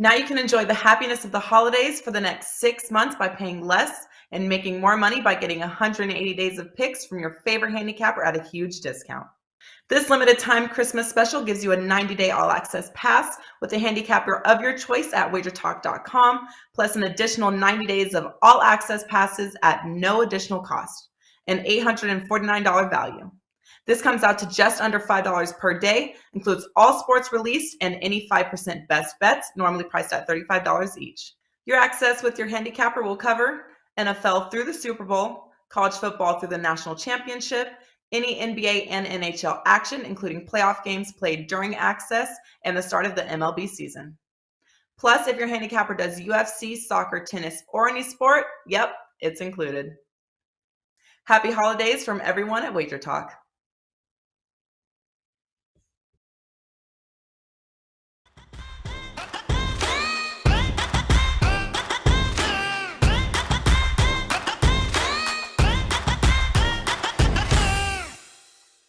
Now you can enjoy the happiness of the holidays for the next 6 months by paying less and making more money by getting 180 days of picks from your favorite handicapper at a huge discount. This limited time Christmas special gives you a 90-day all-access pass with a handicapper of your choice at WagerTalk.com, plus an additional 90 days of all-access passes at no additional cost, an $849 value. This comes out to just under $5 per day, includes all sports released and any 5% best bets, normally priced at $35 each. Your access with your handicapper will cover NFL through the Super Bowl, college football through the national championship, any NBA and NHL action, including playoff games played during access and the start of the MLB season. Plus, if your handicapper does UFC, soccer, tennis, or any sport, yep, it's included. Happy holidays from everyone at WagerTalk.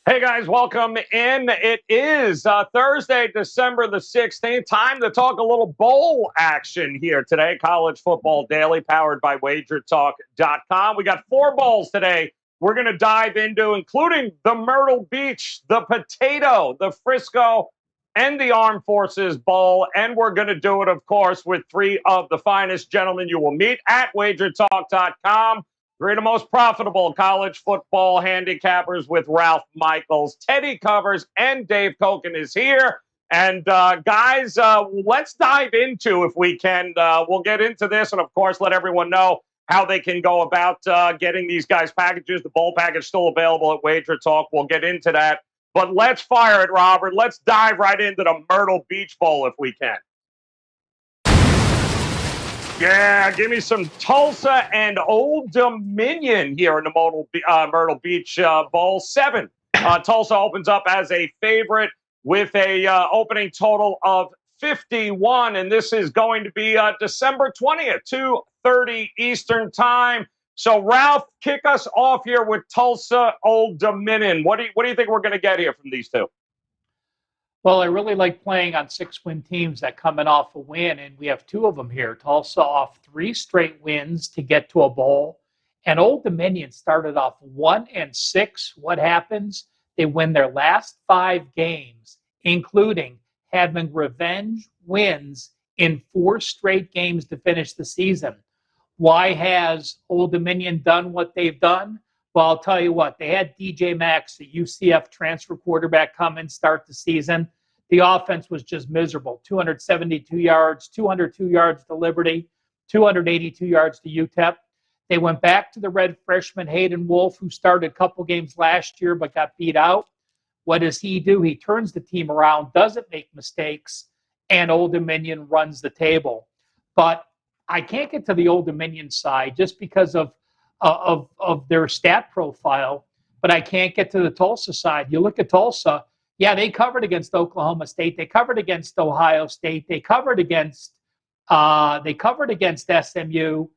Hey guys, welcome in. It is Thursday, December the 16th. Time to talk a little bowl action here today. College Football Daily, powered by WagerTalk.com. We got 4 bowls today we're going to dive into, including the Myrtle Beach, the Potato, the Frisco, and the Armed Forces Bowl. And we're going to do it, of course, with 3 of the finest gentlemen you will meet at WagerTalk.com. 3 of the most profitable college football handicappers with Ralph Michaels. Teddy Covers and Dave Cokin is here. And guys, let's dive into, if we can, we'll get into this and, of course, let everyone know how they can go about getting these guys packages. The bowl package still available at Wager Talk. We'll get into that. But let's fire it, Robert. Let's dive right into the Myrtle Beach Bowl if we can. Yeah, give me some Tulsa and Old Dominion here in the Myrtle Beach Bowl. 7. Tulsa opens up as a favorite with a opening total of 51, and this is going to be December 20th, 2:30 Eastern Time. So, Ralph, kick us off here with Tulsa, Old Dominion. What do you think we're going to get here from these two? Well, I really like playing on 6-win teams that coming off a win, and we have 2 of them here. Tulsa off 3 straight wins to get to a bowl, and Old Dominion started off 1-6. What happens? They win their last 5 games, including having revenge wins in 4 straight games to finish the season. Why has Old Dominion done what they've done? Well, I'll tell you what, they had DJ Maxx, the UCF transfer quarterback, come and start the season. The offense was just miserable. 272 yards, 202 yards to Liberty, 282 yards to UTEP. They went back to the red freshman Hayden Wolf, who started a couple games last year but got beat out. What does he do? He turns the team around, doesn't make mistakes, and Old Dominion runs the table. But I can't get to the Old Dominion side just because of their stat profile, but I can't get to the Tulsa side. You look at Tulsa, yeah, they covered against Oklahoma State, they covered against Ohio State, they covered against SMU,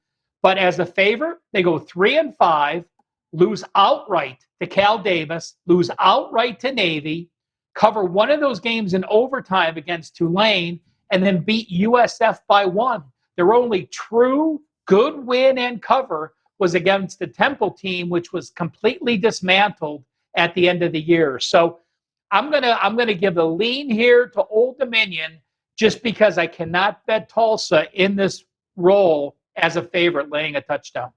but as a favorite, they go 3-5, lose outright to Cal Davis, lose outright to Navy, cover one of those games in overtime against Tulane, and then beat USF by 1. Their only true good win and cover was against the Temple team, which was completely dismantled at the end of the year. So I'm gonna give a lean here to Old Dominion just because I cannot bet Tulsa in this role as a favorite laying a touchdown.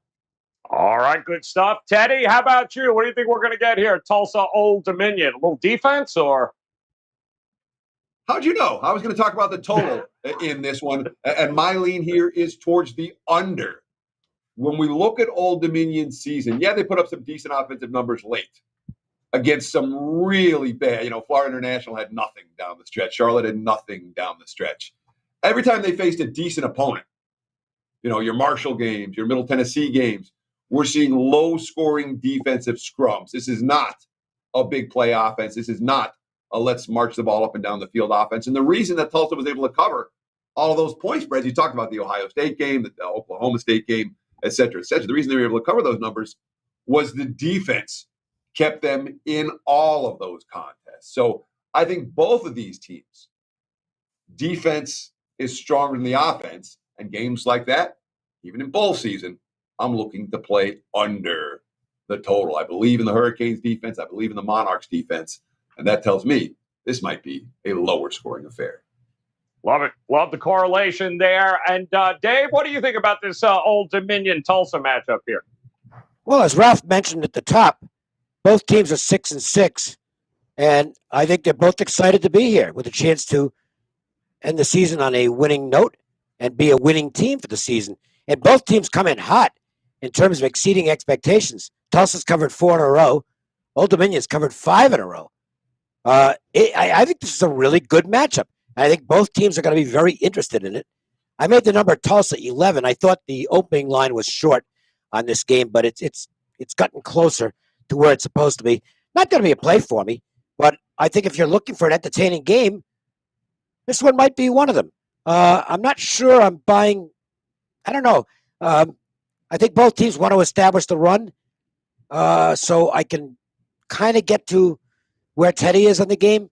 All right, good stuff. Teddy, how about you? What do you think we're going to get here? Tulsa, Old Dominion. A little defense or? How'd you know? I was going to talk about the total in this one, and my lean here is towards the under. When we look at Old Dominion's season, yeah, they put up some decent offensive numbers late against some really bad. Florida International had nothing down the stretch. Charlotte had nothing down the stretch. Every time they faced a decent opponent, your Marshall games, your Middle Tennessee games, we're seeing low-scoring defensive scrums. This is not a big play offense. This is not a let's march the ball up and down the field offense. And the reason that Tulsa was able to cover all of those point spreads, you talked about the Ohio State game, the Oklahoma State game, et cetera, et cetera. The reason they were able to cover those numbers was the defense kept them in all of those contests. So I think both of these teams, defense is stronger than the offense. And games like that, even in bowl season, I'm looking to play under the total. I believe in the Hurricanes defense. I believe in the Monarchs defense. And that tells me this might be a lower scoring affair. Love it. Love the correlation there. And Dave, what do you think about this Old Dominion Tulsa matchup here? Well, as Ralph mentioned at the top, both teams are 6-6, and I think they're both excited to be here with a chance to end the season on a winning note and be a winning team for the season. And both teams come in hot in terms of exceeding expectations. Tulsa's covered 4 in a row. Old Dominion's covered 5 in a row. I think this is a really good matchup. I think both teams are going to be very interested in it. I made the number Tulsa 11. I thought the opening line was short on this game, but it's gotten closer to where it's supposed to be. Not going to be a play for me, but I think if you're looking for an entertaining game, this one might be one of them. I'm not sure I'm buying. I don't know. I think both teams want to establish the run, so I can kind of get to where Teddy is on the game,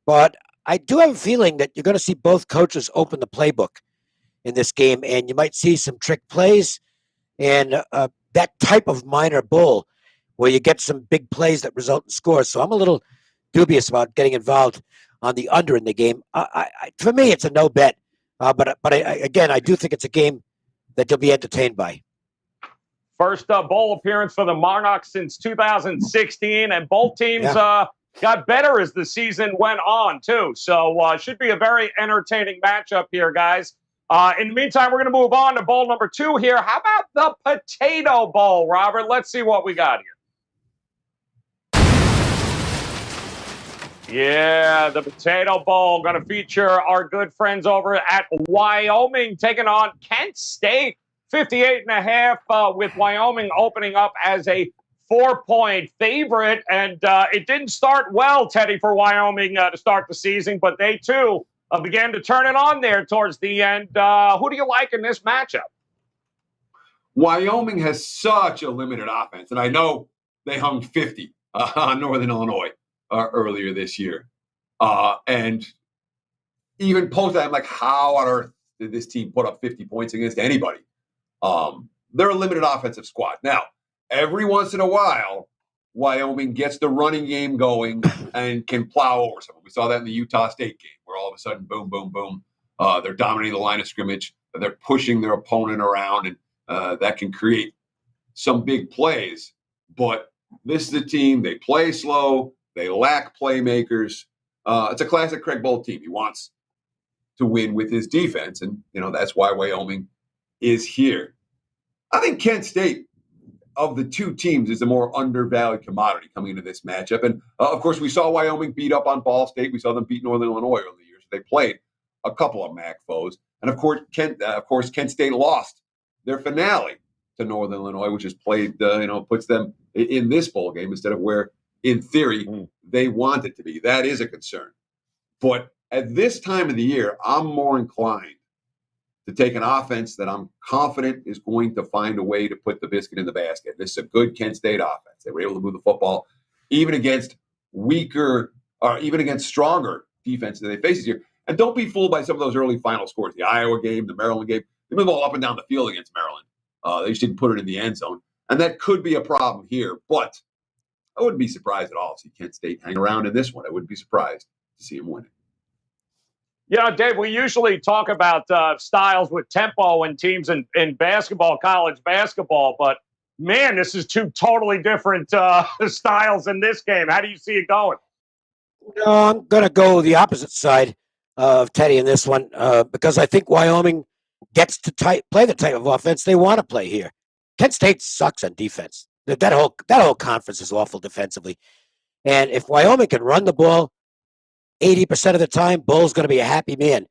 but I do have a feeling that you're going to see both coaches open the playbook in this game, and you might see some trick plays and that type of minor bowl where you get some big plays that result in scores. So I'm a little dubious about getting involved on the under in the game. For me, it's a no bet, but again, I do think it's a game that you'll be entertained by. First bowl appearance for the Monarchs since 2016, and both teams got better as the season went on, too. So should be a very entertaining matchup here, guys. In the meantime, we're going to move on to bowl number 2 here. How about the Potato Bowl, Robert? Let's see what we got here. Yeah, the Potato Bowl going to feature our good friends over at Wyoming taking on Kent State. 58.5 with Wyoming opening up as a 4-point favorite. And it didn't start well, Teddy, for Wyoming to start the season, but they, too, began to turn it on there towards the end. Who do you like in this matchup? Wyoming has such a limited offense, and I know they hung 50 on Northern Illinois earlier this year. And even post that, I'm like, how on earth did this team put up 50 points against anybody? They're a limited offensive squad. Now, every once in a while, Wyoming gets the running game going and can plow over someone. We saw that in the Utah State game where all of a sudden, boom, boom, boom, they're dominating the line of scrimmage. They're pushing their opponent around, and that can create some big plays. But this is a team, they play slow. They lack playmakers. It's a classic Craig Bolt team. He wants to win with his defense, and that's why Wyoming is here. I think Kent State, of the two teams, is a more undervalued commodity coming into this matchup. And, of course, we saw Wyoming beat up on Ball State. We saw them beat Northern Illinois over the years. They played a couple of MAC foes. And, of course, Kent State lost their finale to Northern Illinois, which has played, puts them in this bowl game instead of where, in theory, they want it to be. That is a concern. But at this time of the year, I'm more inclined to take an offense that I'm confident is going to find a way to put the biscuit in the basket. This is a good Kent State offense. They were able to move the football even against weaker or even against stronger defenses that they face this year. And don't be fooled by some of those early final scores. The Iowa game, the Maryland game, they move all up and down the field against Maryland. They just didn't put it in the end zone. And that could be a problem here. But I wouldn't be surprised at all to see Kent State hang around in this one. I wouldn't be surprised to see them win it. Dave, we usually talk about styles with tempo and teams in basketball, college basketball, but man, this is two totally different styles in this game. How do you see it going? No, I'm going to go the opposite side of Teddy in this one because I think Wyoming gets to play the type of offense they want to play here. Kent State sucks on defense. That whole conference is awful defensively. And if Wyoming can run the ball 80% of the time, Bull's going to be a happy man.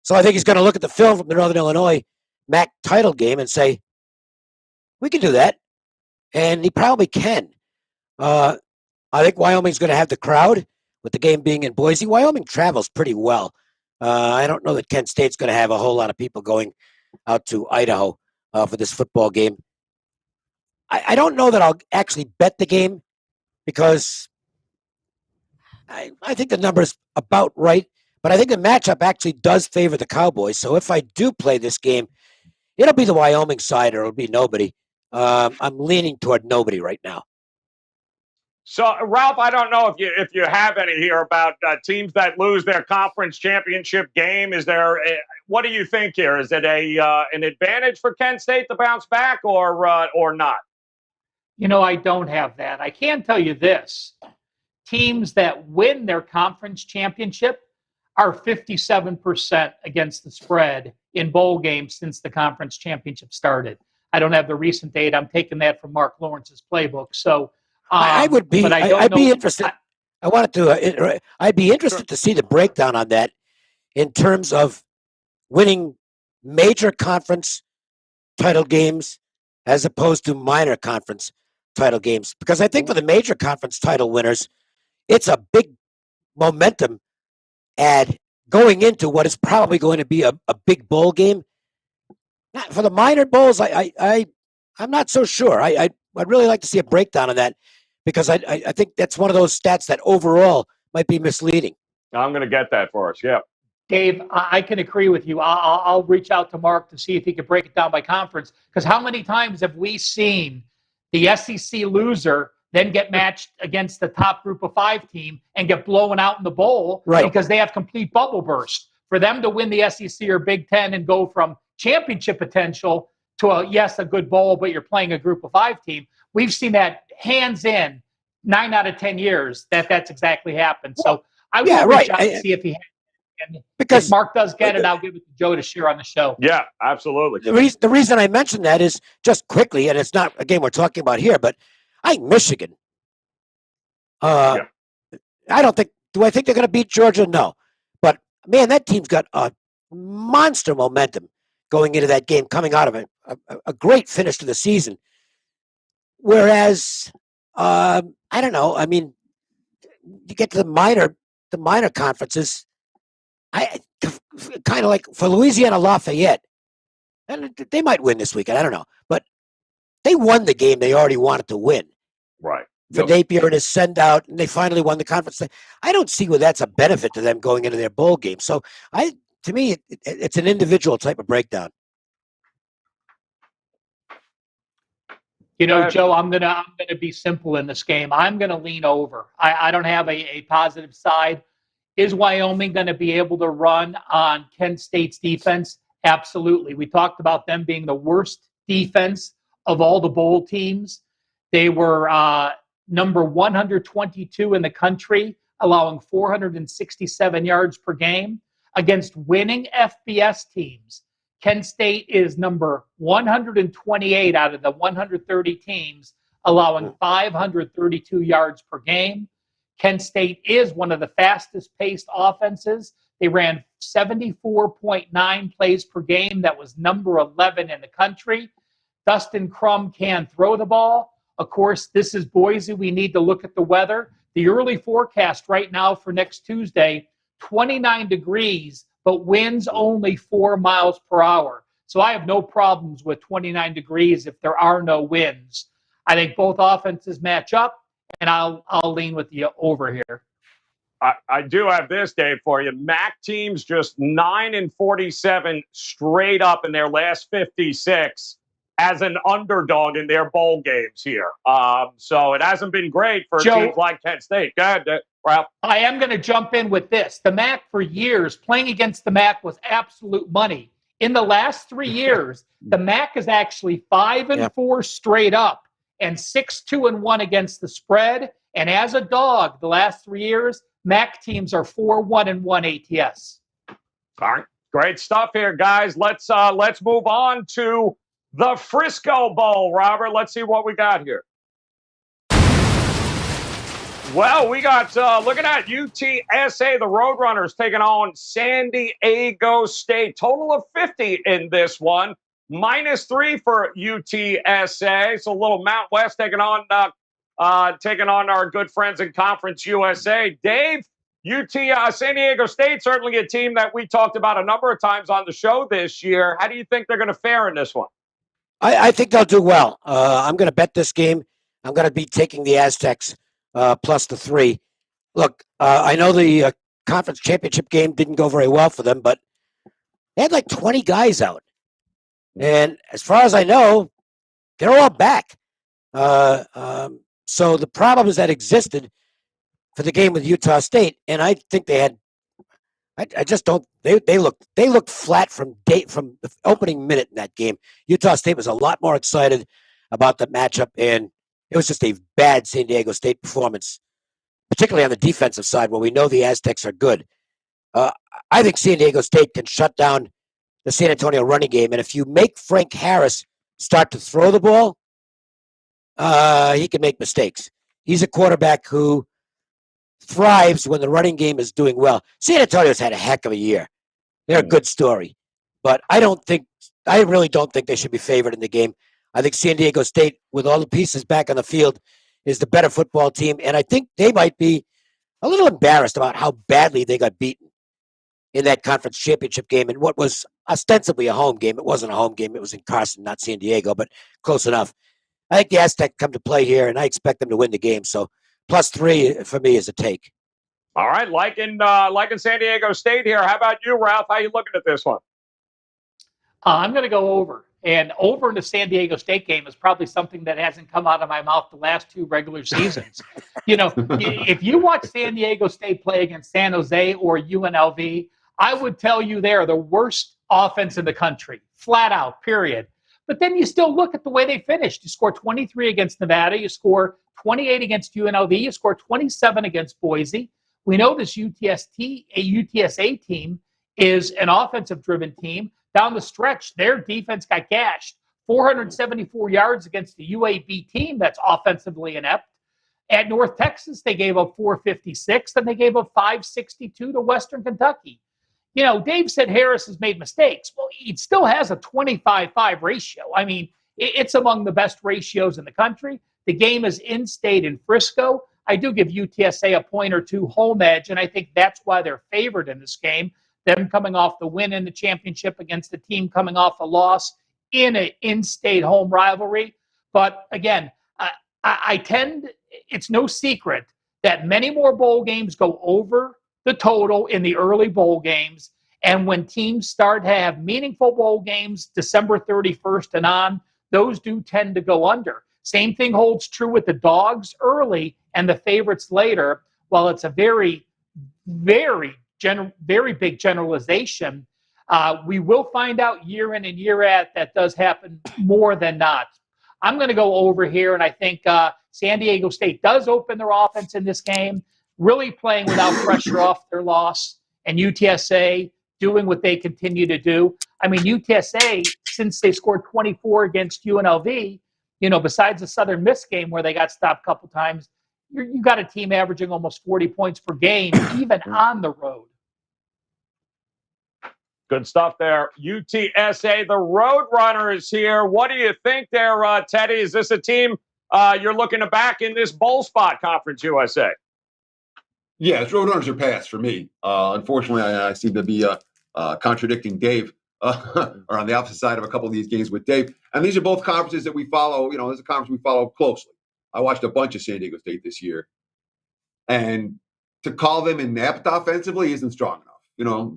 So I think he's going to look at the film from the Northern Illinois MAC title game and say, we can do that. And he probably can. I think Wyoming's going to have the crowd with the game being in Boise. Wyoming travels pretty well. I don't know that Kent State's going to have a whole lot of people going out to Idaho for this football game. I don't know that I'll actually bet the game because I think the number's about right, But I think the matchup actually does favor the Cowboys. So if I do play this game, it'll be the Wyoming side or it'll be nobody. I'm leaning toward nobody right now. So, Ralph, I don't know if you have any here about teams that lose their conference championship game. Is there what do you think here? Is it an advantage for Kent State to bounce back or not? I don't have that. I can tell you this. Teams that win their conference championship are 57% against the spread in bowl games since the conference championship started. I don't have the recent data. I'm taking that from Mark Lawrence's playbook. So I'd be interested. I'd be interested to see the breakdown on that in terms of winning major conference title games as opposed to minor conference title games. Because I think for the major conference title winners, it's a big momentum add going into what is probably going to be a big bowl game. For the minor bowls, I'm not so sure. I'd really like to see a breakdown of that because I think that's one of those stats that overall might be misleading. I'm going to get that for us. Yeah. Dave, I can agree with you. I'll reach out to Mark to see if he can break it down by conference. Because how many times have we seen the SEC loser then get matched against the top group of 5 team and get blown out in the bowl because they have complete bubble burst? For them to win the SEC or Big Ten and go from championship potential to a good bowl, but you're playing a group of 5 team. We've seen that hands in 9 out of 10 years that's exactly happened. So I will reach out to see if he has. And because if Mark does get it, I'll give it to Joe to share on the show. Yeah, absolutely. The reason I mentioned that is just quickly, and it's not a game we're talking about here, but I think Michigan. I don't think. Do I think they're going to beat Georgia? No, but man, that team's got a monster momentum going into that game, coming out of it, a great finish to the season. Whereas, I don't know. I mean, you get to the minor conferences. I kind of like for Louisiana Lafayette, and they might win this weekend. I don't know, but they won the game they already wanted to win. Right. For Napier and his send out, and they finally won the conference. I don't see where that's a benefit to them going into their bowl game. So, to me, it's an individual type of breakdown. Joe, I'm gonna be simple in this game. I'm gonna lean over. I don't have a positive side. Is Wyoming going to be able to run on Kent State's defense? Absolutely. We talked about them being the worst defense of all the bowl teams. They were number 122 in the country, allowing 467 yards per game against winning FBS teams. Kent State is number 128 out of the 130 teams, allowing 532 yards per game. Kent State is one of the fastest-paced offenses. They ran 74.9 plays per game. That was number 11 in the country. Dustin Crum can throw the ball. Of course, this is Boise. We need to look at the weather. The early forecast right now for next Tuesday, 29 degrees, but winds only 4 miles per hour. So I have no problems with 29 degrees if there are no winds. I think both offenses match up. And I'll lean with you over here. I do have this, Dave, for you. MAC teams just 9-47 straight up in their last 56 as an underdog in their bowl games here. So it hasn't been great for teams like Kent State. Go ahead, Ralph. I am going to jump in with this. The MAC for years, playing against the MAC was absolute money. In the last 3 years, the MAC is actually 5-4 straight up. And 6-2-1 against the spread. And as a dog, the last 3 years, MAC teams are 4-1-1 ATS. All right, great stuff here, guys. Let's move on to the Frisco Bowl, Robert. Let's see what we got here. Well, we got looking at UTSA, the Roadrunners taking on San Diego State. Total of 50 in this one. -3 for UTSA. So a little Mount West taking on our good friends in Conference USA. Dave, San Diego State, certainly a team that we talked about a number of times on the show this year. How do you think they're going to fare in this one? I think they'll do well. I'm going to bet this game. I'm going to be taking the Aztecs plus the 3. Look, I know the conference championship game didn't go very well for them, but they had like 20 guys out. And as far as I know, they're all back. So the problems that existed for the game with Utah State, and I think they had, I just don't, they looked flat from the opening minute in that game. Utah State was a lot more excited about the matchup, and it was just a bad San Diego State performance, particularly on the defensive side where we know the Aztecs are good. I think San Diego State can shut down the San Antonio running game, and if you make Frank Harris start to throw the ball, he can make mistakes. He's a quarterback who thrives when the running game is doing well. San Antonio's had a heck of a year. They're a good story, but I really don't think they should be favored in the game. I think San Diego State, with all the pieces back on the field, is the better football team, and I think they might be a little embarrassed about how badly they got beaten in that conference championship game in what was ostensibly a home game. It wasn't a home game. It was in Carson, not San Diego, but close enough. I think the Aztecs come to play here, and I expect them to win the game. So +3 for me is a take. All right, like in San Diego State here. How about you, Ralph? How are you looking at this one? I'm going to go over. And over in the San Diego State game is probably something that hasn't come out of my mouth the last 2 regular seasons. If you watch San Diego State play against San Jose or UNLV, I would tell you they're the worst offense in the country, flat out, period. But then you still look at the way they finished. You score 23 against Nevada. You score 28 against UNLV. You score 27 against Boise. We know this UTSA team is an offensive-driven team. Down the stretch, their defense got gashed. 474 yards against the UAB team that's offensively inept. At North Texas, they gave up 456, and they gave up 562 to Western Kentucky. Dave said Harris has made mistakes. Well, he still has a 25-5 ratio. I mean, it's among the best ratios in the country. The game is in-state in Frisco. I do give UTSA a point or two home edge, and I think that's why they're favored in this game. Them coming off the win in the championship against the team coming off a loss in an in-state home rivalry. But again, it's no secret that many more bowl games go over the total in the early bowl games. And when teams start to have meaningful bowl games, December 31st and on, those do tend to go under. Same thing holds true with the dogs early and the favorites later. While it's a very, very big generalization, we will find out year in and year out that does happen more than not. I'm going to go over here, and I think San Diego State does open their offense in this game, really playing without pressure off their loss, and UTSA doing what they continue to do. I mean, UTSA, since they scored 24 against UNLV, besides the Southern Miss game where they got stopped a couple times, you got a team averaging almost 40 points per game, even on the road. Good stuff there. UTSA, the Roadrunners here. What do you think there, Teddy? Is this a team you're looking to back in this bowl spot, Conference USA? Yeah, Roadrunners are past for me. Unfortunately, I seem to be contradicting Dave or on the opposite side of a couple of these games with Dave. And these are both conferences that we follow. This is a conference we follow closely. I watched a bunch of San Diego State this year. And to call them inept offensively isn't strong enough.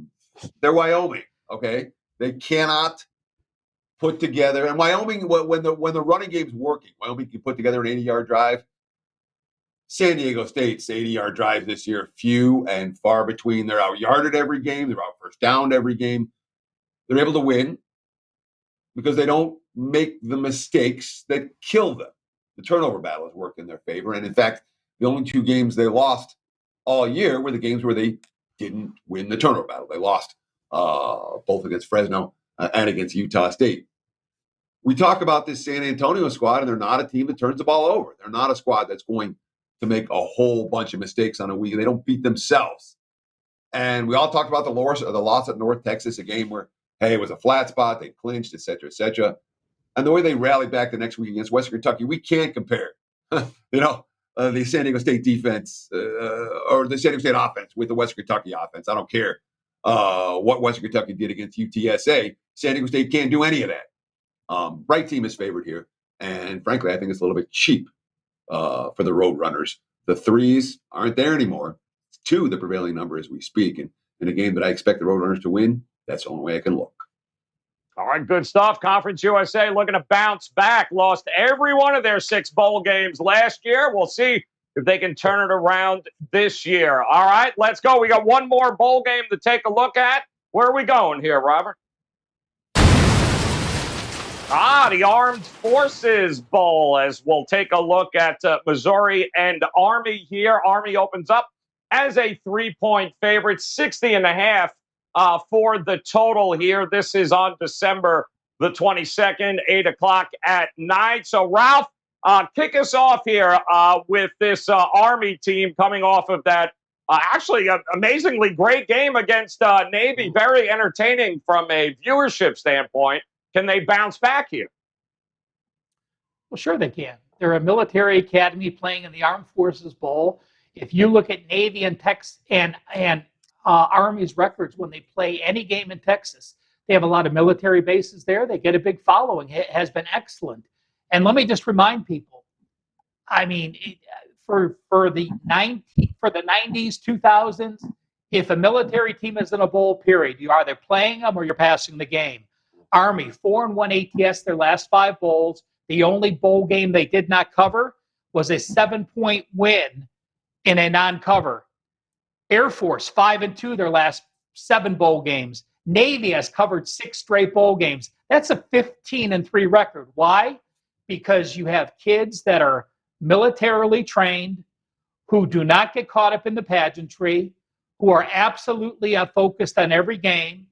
They're Wyoming, okay? They cannot put together. And Wyoming, when the running game's working, Wyoming can put together an 80-yard drive. San Diego State's 80-yard drives this year, few and far between. They're out-yarded every game. They're out first downed every game. They're able to win because they don't make the mistakes that kill them. The turnover battle has worked in their favor. And in fact, the only 2 games they lost all year were the games where they didn't win the turnover battle. They lost both against Fresno and against Utah State. We talk about this San Antonio squad, and they're not a team that turns the ball over. They're not a squad that's going to make a whole bunch of mistakes on a week. They don't beat themselves. And we all talked about the loss at North Texas, a game where, hey, it was a flat spot, they clinched, et cetera, et cetera. And the way they rallied back the next week against Western Kentucky, we can't compare. The San Diego State defense or the San Diego State offense with the Western Kentucky offense. I don't care what Western Kentucky did against UTSA. San Diego State can't do any of that. Right team is favored here. And frankly, I think it's a little bit cheap for the Roadrunners. The threes aren't there anymore. It's to the prevailing number as we speak. And in a game that I expect the Roadrunners to win, that's the only way I can look. All right, good stuff. Conference USA looking to bounce back. Lost every one of their 6 bowl games last year. We'll see if they can turn it around this year. All right, let's go. We got one more bowl game to take a look at. Where are we going here, Robert? The Armed Forces Bowl, as we'll take a look at Missouri and Army here. Army opens up as a 3-point favorite, 60.5 for the total here. This is on December the 22nd, 8 o'clock at night. So, Ralph, kick us off here with this Army team coming off of that actually amazingly great game against Navy. Very entertaining from a viewership standpoint. Can they bounce back here? Well, sure they can. They're a military academy playing in the Armed Forces Bowl. If you look at Navy and Army's records when they play any game in Texas, they have a lot of military bases there. They get a big following. It has been excellent. And let me just remind people, I mean, for the 90s, 2000s, if a military team is in a bowl, period, you're either playing them or you're passing the game. Army, 4-1 ATS, their last 5 bowls. The only bowl game they did not cover was a 7-point win in a non-cover. Air Force, 5-2, their last 7 bowl games. Navy has covered 6 straight bowl games. That's a 15-3 record. Why? Because you have kids that are militarily trained, who do not get caught up in the pageantry, who are absolutely focused on every game,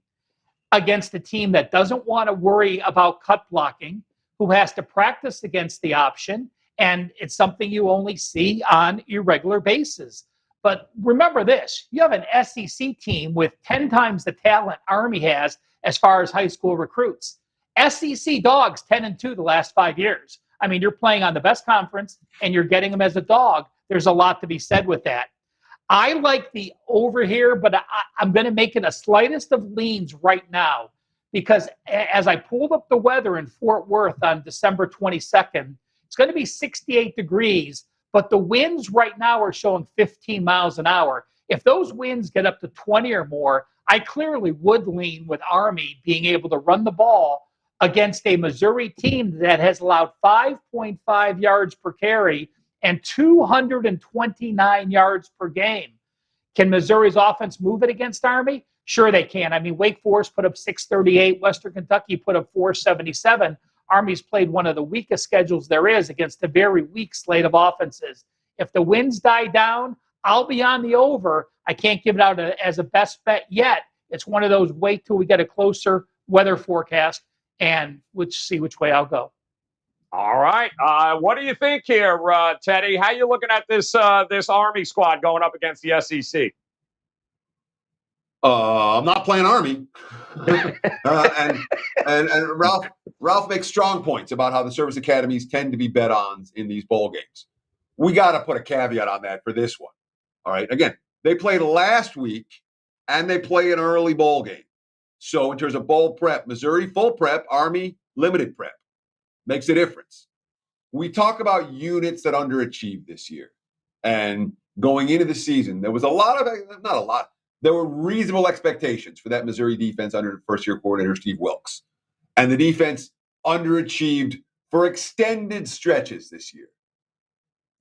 against a team that doesn't want to worry about cut blocking, who has to practice against the option, and it's something you only see on irregular basis. But remember this, you have an SEC team with 10 times the talent Army has as far as high school recruits. SEC dogs 10-2 the last 5 years. I mean, you're playing on the best conference and you're getting them as a dog. There's a lot to be said with that. I like the over here, but I'm going to make it a slightest of leans right now because as I pulled up the weather in Fort Worth on December 22nd, it's going to be 68 degrees, but the winds right now are showing 15 miles an hour. If those winds get up to 20 or more, I clearly would lean with Army being able to run the ball against a Missouri team that has allowed 5.5 yards per carry and 229 yards per game. Can Missouri's offense move it against Army? Sure they can. I mean, Wake Forest put up 638. Western Kentucky put up 477. Army's played one of the weakest schedules there is against a very weak slate of offenses. If the winds die down, I'll be on the over. I can't give it out as a best bet yet. It's one of those wait till we get a closer weather forecast and we'll see which way I'll go. All right. What do you think here, Teddy? How you looking at this Army squad going up against the SEC? I'm not playing Army. and Ralph makes strong points about how the service academies tend to be bet-ons in these bowl games. We got to put a caveat on that for this one. All right. Again, they played last week, and they play an early bowl game. So in terms of bowl prep, Missouri full prep, Army limited prep. Makes a difference. We talk about units that underachieved this year. And going into the season, there was there were reasonable expectations for that Missouri defense under first-year coordinator Steve Wilkes. And the defense underachieved for extended stretches this year.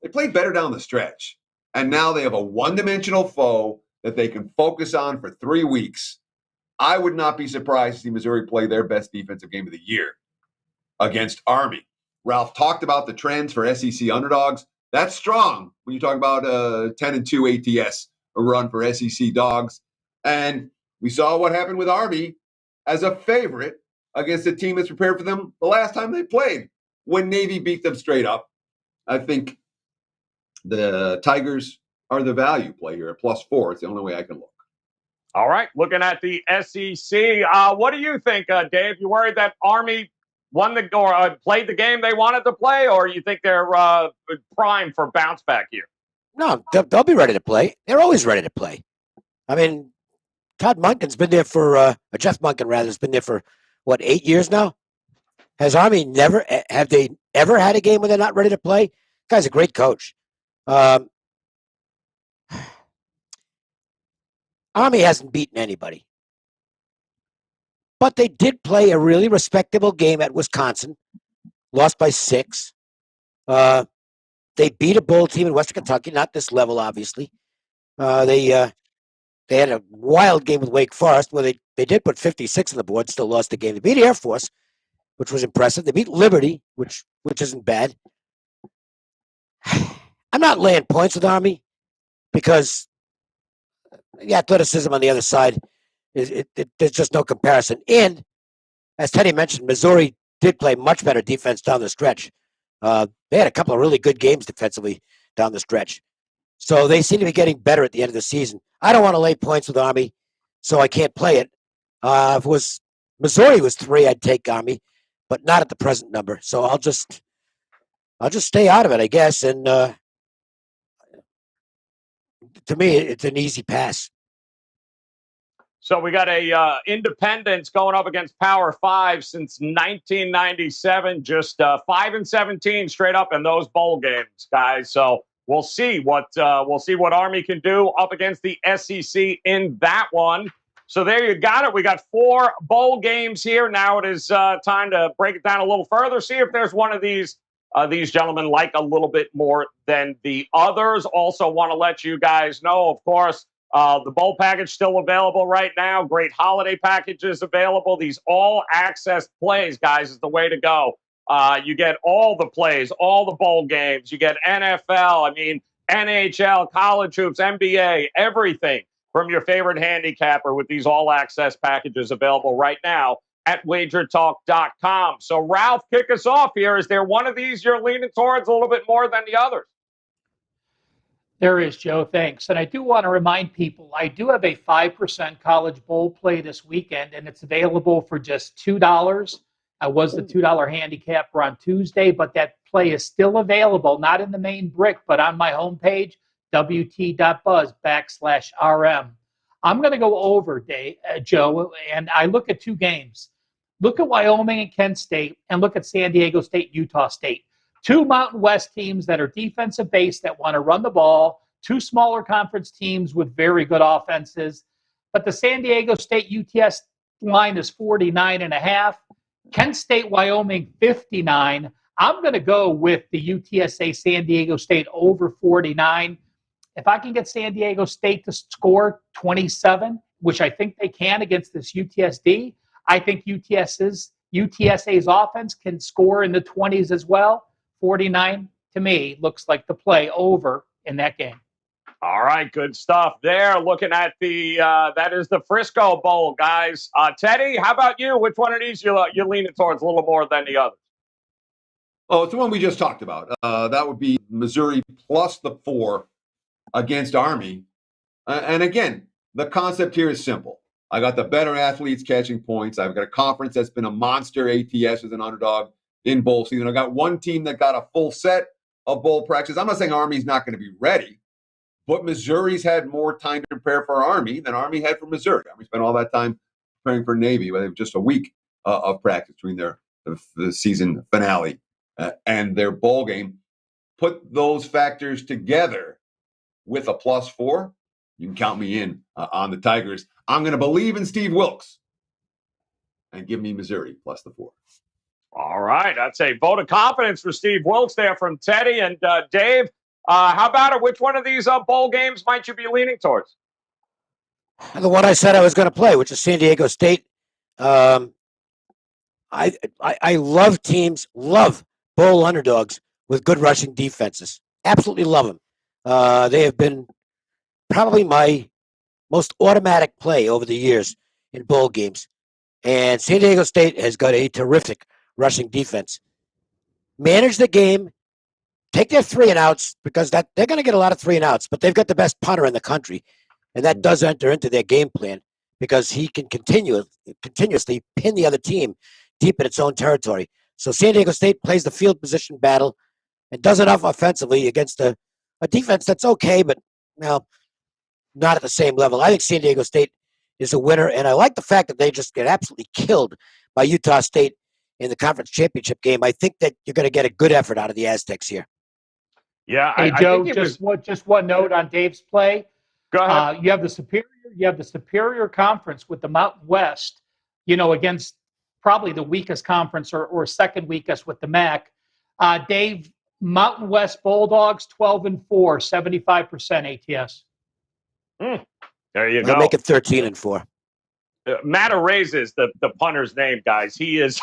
They played better down the stretch. And now they have a one-dimensional foe that they can focus on for 3 weeks. I would not be surprised to see Missouri play their best defensive game of the year against Army. Ralph talked about the trends for SEC underdogs. That's strong when you talk about 10-2 ATS, a run for SEC dogs. And we saw what happened with Army as a favorite against a team that's prepared for them the last time they played when Navy beat them straight up. I think the Tigers are the value play here at +4. It's the only way I can look. All right. Looking at the SEC. What do you think, Dave? You worried that Army won played the game they wanted to play, or you think they're primed for bounce back here? No, they'll be ready to play. They're always ready to play. I mean, Todd Monken's been there Jeff Monken rather has been there for 8 years now? Have they ever had a game where they're not ready to play? Guy's a great coach. Army hasn't beaten anybody. But they did play a really respectable game at Wisconsin, lost by 6. They beat a bowl team in Western Kentucky, not this level, obviously. They had a wild game with Wake Forest where they did put 56 on the board, still lost the game. They beat Air Force, which was impressive. They beat Liberty, which isn't bad. I'm not laying points with Army because the athleticism on the other side, there's just no comparison. And as Teddy mentioned, Missouri did play much better defense down the stretch. They had a couple of really good games defensively down the stretch. So they seem to be getting better at the end of the season. I don't want to lay points with Army, so I can't play it. If it was Missouri was 3, I'd take Army, but not at the present number. So I'll just stay out of it, I guess. And to me, it's an easy pass. So we got a Independence going up against Power 5 since 1997, just 5-17 straight up in those bowl games, guys. So we'll see what Army can do up against the SEC in that one. So there you got it. We got 4 bowl games here. Now it is time to break it down a little further. See if there's one of these gentlemen like a little bit more than the others. Also want to let you guys know, of course, the bowl package still available right now. Great holiday packages available. These all-access plays, guys, is the way to go. You get all the plays, all the bowl games. You get NFL, NHL, college hoops, NBA, everything from your favorite handicapper with these all-access packages available right now at WagerTalk.com. So, Ralph, kick us off here. Is there one of these you're leaning towards a little bit more than the others? There is, Joe. Thanks. And I do want to remind people, I do have a 5% college bowl play this weekend, and it's available for just $2. I was the $2 handicapper on Tuesday, but that play is still available, not in the main brick, but on my homepage, wt.buzz/RM. I'm going to go over, Joe, and I look at 2 games. Look at Wyoming and Kent State, and look at San Diego State, Utah State. 2 Mountain West teams that are defensive based that want to run the ball, 2 smaller conference teams with very good offenses. But the San Diego State UTS line is 49.5. Kent State, Wyoming, 59. I'm going to go with the UTSA San Diego State over 49. If I can get San Diego State to score 27, which I think they can against this UTSD, I think UTSA's offense can score in the 20s as well. 49, to me, looks like the play over in that game. All right, good stuff there. Looking at that is the Frisco Bowl, guys. Teddy, how about you? Which one of these you're leaning towards a little more than the others? Oh, it's the one we just talked about. That would be Missouri plus the 4 against Army. And again, the concept here is simple. I got the better athletes catching points. I've got a conference that's been a monster. ATS as an underdog in bowl season. I got one team that got a full set of bowl practice. I'm not saying Army's not going to be ready, but Missouri's had more time to prepare for Army than Army had for Missouri. Army spent all that time preparing for Navy, but just a week of practice between the season finale and their bowl game. Put those factors together with a +4. You can count me in on the Tigers. I'm going to believe in Steve Wilkes and give me Missouri plus the 4. All right. That's a vote of confidence for Steve Wilkes there from Teddy. And Dave, how about it? Which one of these bowl games might you be leaning towards? The one I said I was going to play, which is San Diego State. I love teams, love bowl underdogs with good rushing defenses. Absolutely love them. They have been probably my most automatic play over the years in bowl games. And San Diego State has got a terrific rushing defense. Manage the game, take their 3 and outs, because they're going to get a lot of 3 and outs, but they've got the best punter in the country. And that does enter into their game plan because he can continuously pin the other team deep in its own territory. So San Diego State plays the field position battle and does enough offensively against a defense that's okay, but not at the same level. I think San Diego State is a winner, and I like the fact that they just get absolutely killed by Utah State in the conference championship game. I think that you're going to get a good effort out of the Aztecs here. Yeah. Hey, Joe, just one note on Dave's play. Go ahead. You have the Superior Conference with the Mountain West, against probably the weakest conference or second weakest with the MAC. Dave, Mountain West Bulldogs 12-4, 75% ATS. There you go. I'll make it 13-4. Matt raises the punter's name, guys. He is.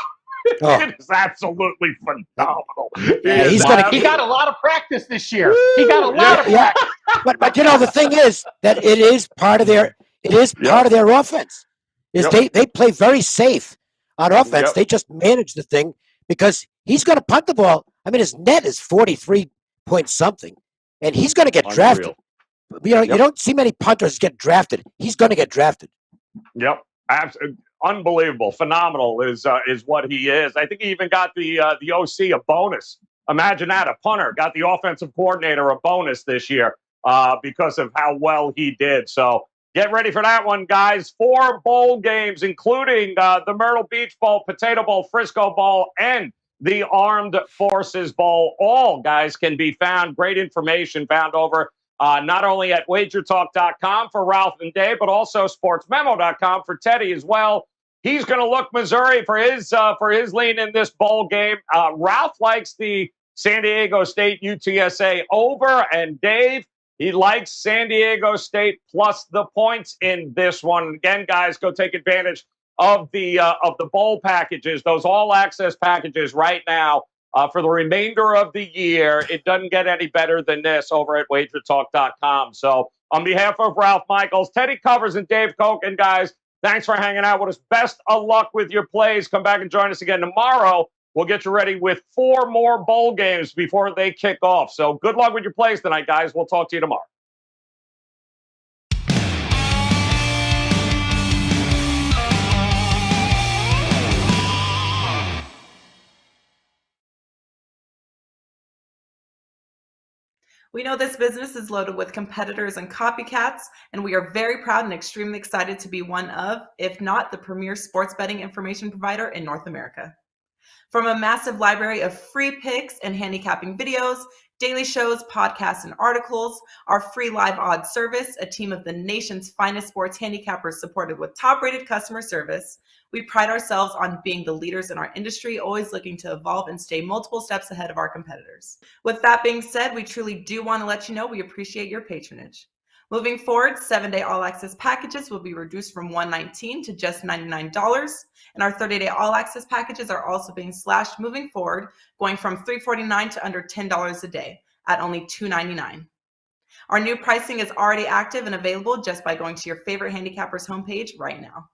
Oh. It is absolutely phenomenal. Yeah, He got a lot of practice this year. He got a lot of Yeah, practice. but the thing is that it is part of their offense. They play very safe on offense. They just manage the thing because he's going to punt the ball. I mean, his net is 43 point something, and he's going to get drafted. You don't see many punters get drafted. He's going to get drafted. Yep, absolutely. Unbelievable, phenomenal is what he is. I think he even got the OC a bonus. Imagine that, a punter got the offensive coordinator a bonus this year because of how well he did. So get ready for that one, guys. 4 bowl games, including the Myrtle Beach Bowl, Potato Bowl, Frisco Bowl, and the Armed Forces Bowl. All, guys, can be found. Great information found over not only at WagerTalk.com for Ralph and Dave, but also SportsMemo.com for Teddy as well. He's going to look Missouri for his lean in this bowl game. Ralph likes the San Diego State UTSA over, and Dave, he likes San Diego State plus the points in this one. Again, guys, go take advantage of the bowl packages, those all-access packages right now for the remainder of the year. It doesn't get any better than this over at WagerTalk.com. So on behalf of Ralph Michaels, Teddy Covers, and Dave Cokin, guys, thanks for hanging out with us. Best of luck with your plays. Come back and join us again tomorrow. We'll get you ready with 4 more bowl games before they kick off. So good luck with your plays tonight, guys. We'll talk to you tomorrow. We know this business is loaded with competitors and copycats, and we are very proud and extremely excited to be one of, if not the premier sports betting information provider in North America. From a massive library of free picks and handicapping videos, daily shows, podcasts, and articles, our free live odds service, a team of the nation's finest sports handicappers supported with top-rated customer service, we pride ourselves on being the leaders in our industry, always looking to evolve and stay multiple steps ahead of our competitors. With that being said, we truly do want to let you know we appreciate your patronage. Moving forward, 7-day all-access packages will be reduced from $119 to just $99, and our 30-day all-access packages are also being slashed moving forward, going from $349 to under $10 a day at only $299. Our new pricing is already active and available just by going to your favorite handicappers homepage right now.